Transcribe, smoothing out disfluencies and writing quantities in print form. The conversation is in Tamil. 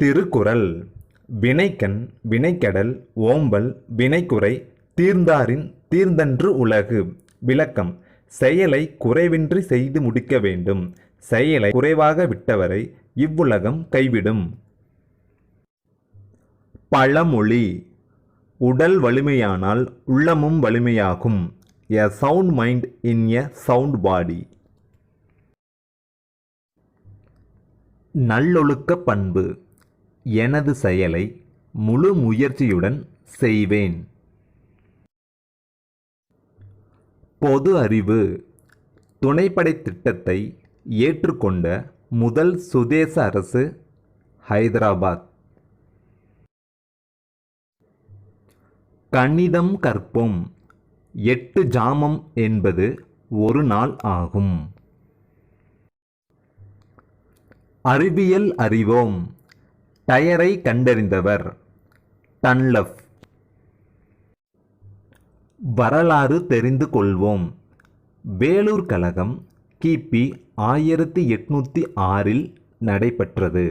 திருக்குறள். வினைக்கண் வினைக்கெடல் ஓம்பல் வினைக்குறை தீர்ந்தாரின் தீர்ந்தன்று உலகு. விளக்கம். செயலை குறைவின்றி செய்து முடிக்க வேண்டும். செயலை குறைவாக விட்டவரை இவ்வுலகம் கைவிடும். பழமொழி. உடல் வலிமையானால் உள்ளமும் வலிமையாகும். A sound mind in a sound body. நல்லொழுக்க பண்பு. எனது செயலை முழு முயற்சியுடன் செய்வேன். பொது அறிவு. துணைப்படை திட்டத்தை ஏற்றுக்கொண்ட முதல் சுதேச அரசு ஹைதராபாத். கணிதம் கற்போம். 8 ஜாமம் என்பது ஒரு நாள் ஆகும். அறிவியல் அறிவோம். டயரை கண்டறிந்தவர் டன்லப். வரலாறு தெரிந்து கொள்வோம். வேலூர் கழகம் கிபி 1806 நடைபெற்றது.